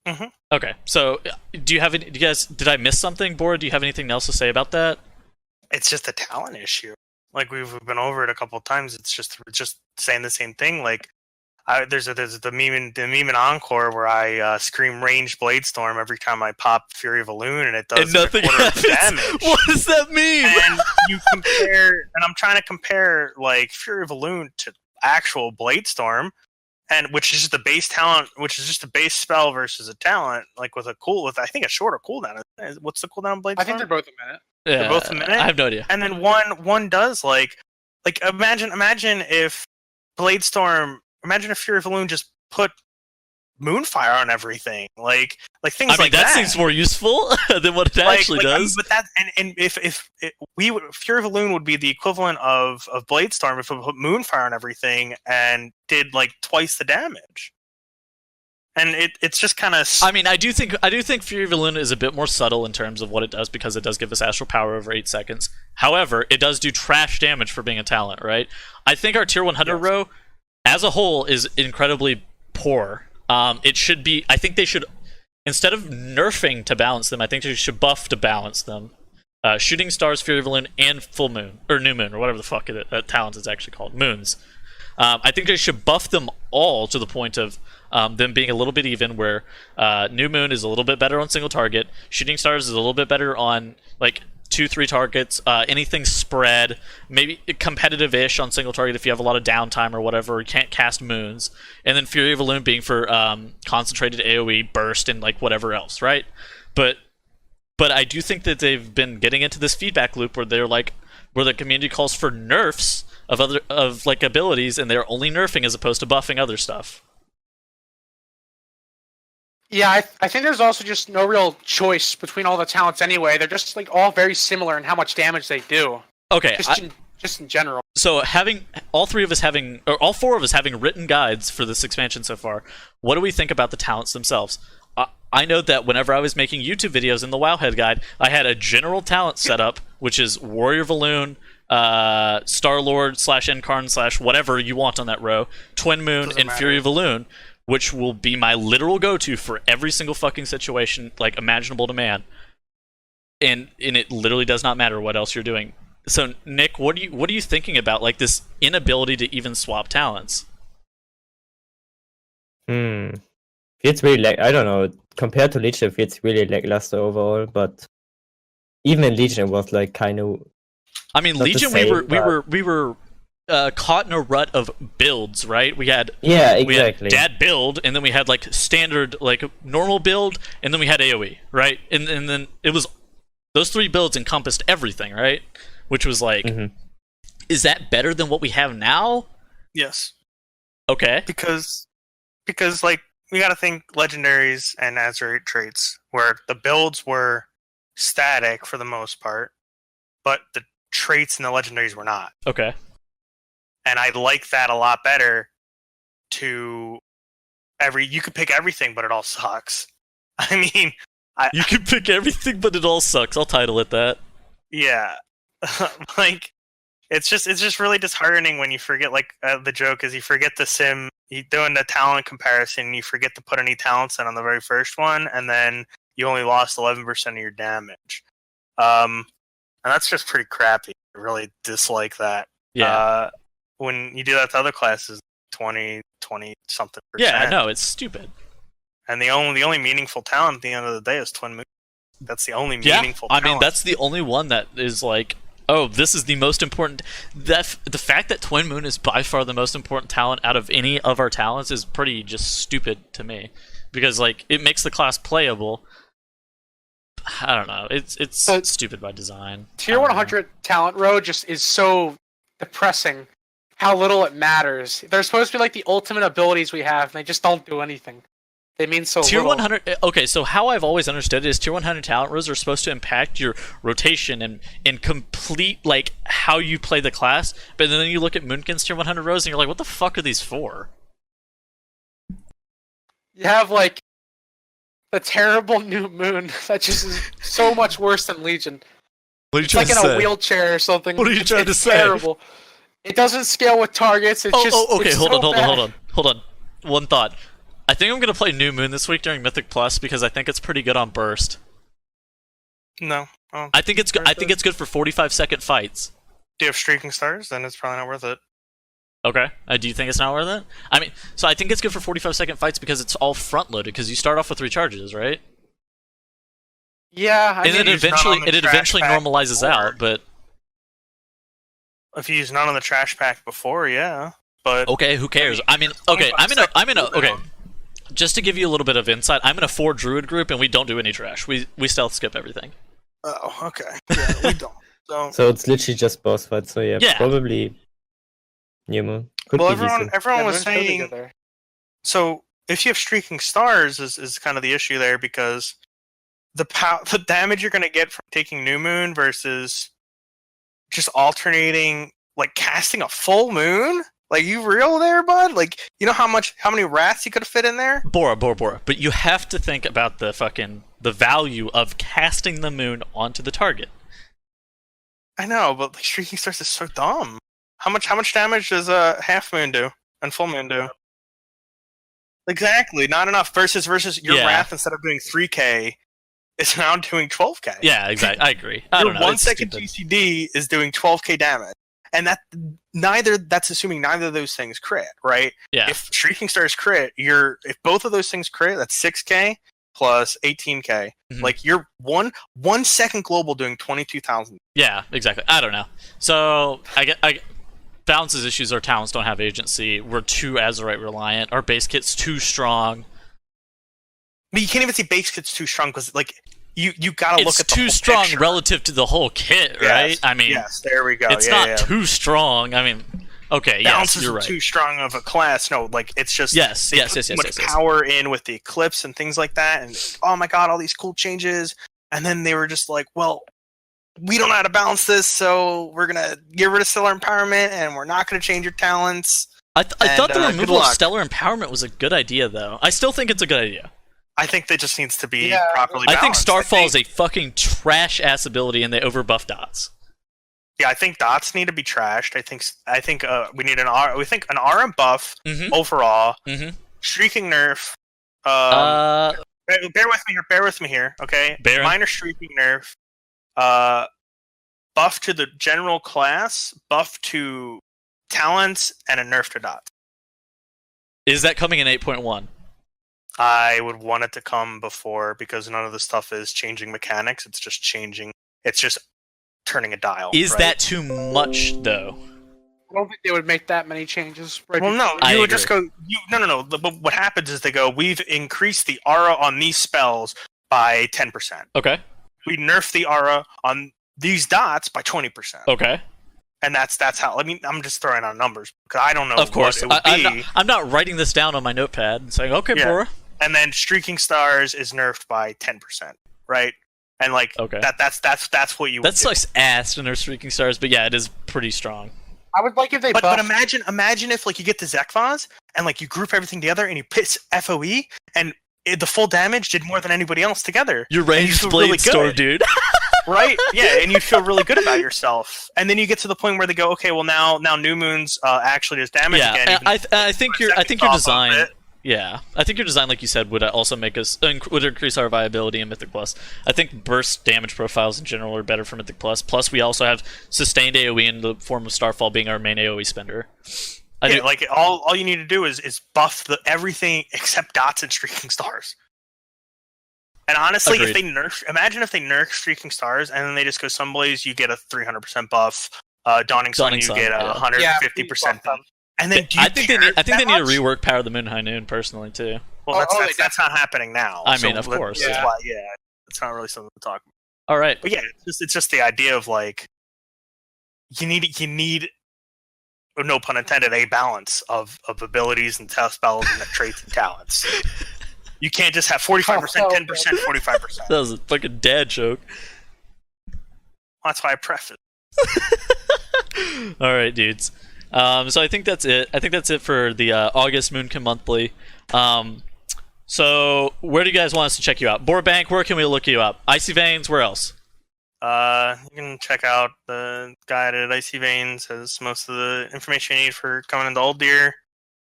Mm-hmm. Okay, so do you have any? Do you guys, did I miss something, Bora? Do you have anything else to say about that? It's just a talent issue. Like we've been over it a couple of times. It's just saying the same thing. Like there's the meme in Encore where I scream ranged Bladestorm every time I pop Fury of a Loon, and it does And nothing a quarter of the happens. damage. What does that mean? And you compare, and I'm trying to compare like Fury of a Loon to actual Bladestorm, and which is just the base talent, which is just a base spell versus a talent, like with I think a shorter cooldown. What's the cooldown of Bladestorm? I think they're both a minute. Yeah, They're both a minute? I have no idea. And then one does like imagine if Bladestorm, imagine if Fury of the Loon just put Moonfire on everything, like things I mean, like that that. seems more useful than what it actually does. But that and if we would, Fury of the Loon would be the equivalent of Bladestorm if we put Moonfire on everything and did like twice the damage. And it's just kind of. I mean, I do think Fury of the Loon is a bit more subtle in terms of what it does, because it does give us astral power over 8 seconds. However, it does do trash damage for being a talent, right? I think our tier 100 row, as a whole, is incredibly poor. It should be. I think they should, instead of nerfing to balance them, I think they should buff to balance them. Shooting Stars, Fury of the Loon, and Full Moon or New Moon or whatever the fuck that talent is actually called, moons. I think they should buff them all to the point of them being a little bit even, where New Moon is a little bit better on single target, Shooting Stars is a little bit better on like 2-3 targets, anything spread, maybe competitive-ish on single target if you have a lot of downtime or whatever, you can't cast moons, and then Fury of the Loon being for concentrated AoE, burst, and like whatever else, right? But I do think that they've been getting into this feedback loop where they're like, where the community calls for nerfs of like abilities, and they're only nerfing as opposed to buffing other stuff. Yeah, I think there's also just no real choice between all the talents anyway. They're just like all very similar in how much damage they do. Okay, Just in general. so having all 4 of us having written guides for this expansion so far, what do we think about the talents themselves? I know that whenever I was making YouTube videos in the Wowhead guide, I had a general talent setup, which is Warrior Valoon, Star-Lord / Incarn / whatever you want on that row, Twin Moon, and Fury Valoon, which will be my literal go-to for every single fucking situation like imaginable to man. And it literally does not matter what else you're doing. So Nick, what are you thinking about like this inability to even swap talents? It's really I don't know. Compared to Legion, it's really lackluster overall. But even in Legion, it was like kind of. I mean, Legion, we were caught in a rut of builds, right? We had exactly. We had dad build, and then we had like standard, like normal build, and then we had AoE, right? And then it was those 3 builds encompassed everything, right? Which was like, is that better than what we have now? Yes. Okay. Because like we got to think legendaries and Azerite traits, where the builds were static for the most part, but the traits in the legendaries were not. Okay. And I like that a lot better. You could pick everything, but it all sucks. I mean, you can pick everything, but it all sucks. I'll title it that. Yeah, like it's just really disheartening when you forget. Like the joke is, you forget the sim. You doing the talent comparison, you forget to put any talents in on the very first one, and then you only lost 11% of your damage. And that's just pretty crappy. I really dislike that. Yeah. when you do that to other classes, 20 something percent. Yeah, no, it's stupid. And the only meaningful talent at the end of the day is Twin Moon. That's the only meaningful I talent. mean, that's the only one that is like, oh, this is the most important. The fact that Twin Moon is by far the most important talent out of any of our talents is pretty just stupid to me. Because, like, it makes the class playable. I don't know. It's stupid by design. Tier 100 talent row just is so depressing how little it matters. They're supposed to be like the ultimate abilities we have, and they just don't do anything. They mean so Tier little. 100. Okay, so how I've always understood it is Tier 100 talent rows are supposed to impact your rotation and complete like how you play the class. But then you look at Moonkin's Tier 100 rows and you're like, what the fuck are these for? You have like the terrible new moon that just is so much worse than Legion. What are you It's trying like to in say? a wheelchair or something. What are you trying to It's say? Terrible. It doesn't scale with targets. It's just. Okay. It's Hold so bad. on. One thought. I think I'm gonna play New Moon this week during Mythic Plus because I think it's pretty good on burst. No. I think it's good. I think it's good for 45-second fights. Do you have Streaking Stars? Then it's probably not worth it. Okay. Do you think it's not worth it? I mean, so I think it's good for 45-second fights because it's all front loaded because you start off with 3 charges, right? Yeah, I And mean, then it's not eventually on the it trash eventually pack normalizes before. out, but If you use none on the trash pack before, yeah. But okay, who cares? I mean, okay, okay. Just to give you a little bit of insight, I'm in a 4 druid group and we don't do any trash. We stealth skip everything. oh, okay. Yeah, we don't. So it's literally just boss fight. So yeah, Yeah. probably New Moon. Could Well, be everyone decent. everyone was Moon's really saying good there. so. If you have Streaking Stars, is kind of the issue there because the damage you're going to get from taking New Moon versus just alternating, like casting a full moon. Like, you real there, bud? Like, you know how many wraths you could have fit in there? Bora. But you have to think about the value of casting the moon onto the target. I know, but like, Streaking Stars is so dumb. How much damage does a half moon do and full moon do? Exactly, not enough. Versus your Yeah. wrath, instead of doing 3k, is now doing 12k. Yeah, exactly. I agree. I don't know. Your 1 it's second stupid. GCD is doing 12k damage, and that's assuming neither of those things crit, right? Yeah. If Shrieking Stars crit, if both of those things crit, that's 6k plus 18k. Mhm. Like, you're 1 second global doing 22,000. Yeah, exactly. I don't know. So I get balances issues. Our talents don't have agency. We're too Azurite reliant. Our base kit's too strong. I mean, you can't even say base kit's too strong because, like, you gotta look It's at the too whole strong picture. relative to the whole kit, right? Yes, I mean, yes, there we go. it's yeah, not yeah. too strong. I mean, okay, yes, Balance you're isn't right. too strong of a class. No, like, it's just Yes, they yes, put yes, too yes, much yes, yes. power in with the eclipse and things like that, and oh my god, all these cool changes. And then they were just like, well, we don't know how to balance this, so we're gonna get rid of stellar empowerment, and we're not gonna change your talents. I thought the good removal of luck. stellar empowerment was a good idea, though. I still think it's a good idea. I think that just needs to be Yeah, properly I balanced. think Starfall is a fucking trash ass ability, and they overbuff dots. Yeah, I think dots need to be trashed. I think we need an R. We think an RM buff Mm-hmm. overall. Mm-hmm. Streaking nerf. Bear with me here. Okay. Baron. Minor streaking nerf. Buff to the general class. Buff to talents, and a nerf to dots. Is that coming in 8.1? I would want it to come before because none of the stuff is changing mechanics. It's just changing. It's just turning a dial. Is right? that too much, though? I don't think they would make that many changes. Right Well, no, I you would agree. just go. No. But what happens is they go, we've increased the aura on these spells by 10%. Okay. We nerf the aura on these dots by 20%. Okay. And that's how. I mean, I'm just throwing out numbers because I don't know. Of course. what it would be. I'm not writing this down on my notepad and saying, okay, Yeah. Bora. And then streaking stars is nerfed by 10%, right? And like Okay. that's what you. Would That sucks ass to nerf Streaking Stars, but yeah, it is pretty strong. I would like if they But buff. imagine if like you get the Zekvaz and like you group everything together and you piss FOE and the full damage did more than anybody else together. Your And you ranged feel blade really store, good. dude. Right? Yeah, and you feel really good about yourself. And then you get to the point where they go, okay, well now New Moon's actually does damage Yeah, again. even I though think it's your second off of design. it. Yeah, I think your design, like you said, would also make us would increase our viability in Mythic Plus. I think burst damage profiles in general are better for Mythic Plus. Plus, we also have sustained AOE in the form of Starfall being our main AOE spender. Like all you need to do is buff everything except dots and streaking stars. And honestly, Agreed. if they imagine if they nerf streaking stars and then they just go Sunblaze, you get a 300% buff. Dawning Sun, you get a 150% buff. And then I think they need to rework Power of the Moon High Noon personally too. Well, that's not happening now. I mean, of course. That's why, it's not really something to talk about. All right, but yeah, it's just the idea of like you need, no pun intended, a balance of abilities and spells and traits and talents. You can't just have 45%, 10%, 45%. That was a fucking dad joke. That's why I preface. All right, dudes. So I think that's it. I think that's it for the August Moonkin Monthly. So where do you guys want us to check you out? Borabank, where can we look you up? Icy Veins, where else? You can check out the guide at Icy Veins. Has most of the information you need for coming into Old Deer,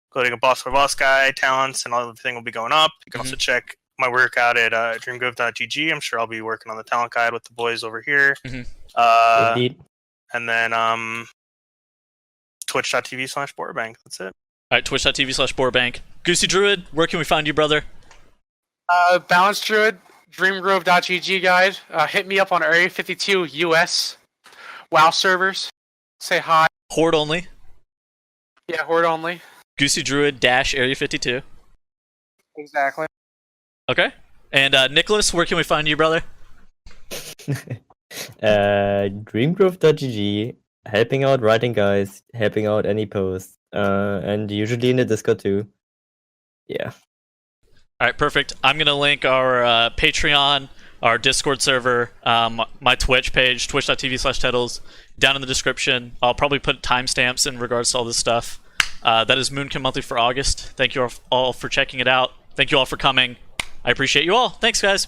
including a boss by boss guide, talents, and everything will be going up. You can also check my work out at dreamgrove.gg. I'm sure I'll be working on the talent guide with the boys over here. Indeed. And then twitch.tv/Borabank. That's it. All right, twitch.tv/Borabank. GoosyDruid, where can we find you, brother? Balance Druid, dreamgrove.gg guide. Hit me up on Area 52 US WoW servers. Say hi. Horde only. Yeah, Horde only. GoosyDruid Area 52. Exactly. Okay. And Nicholas, where can we find you, brother? Dreamgrove.gg, helping out writing guys, helping out any posts, and usually in the Discord too. Yeah. All right, perfect. I'm going to link our Patreon, our Discord server, my Twitch page, twitch.tv/Tettles, down in the description. I'll probably put timestamps in regards to all this stuff. That is Moonkin Monthly for August. Thank you all for checking it out. Thank you all for coming. I appreciate you all. Thanks, guys.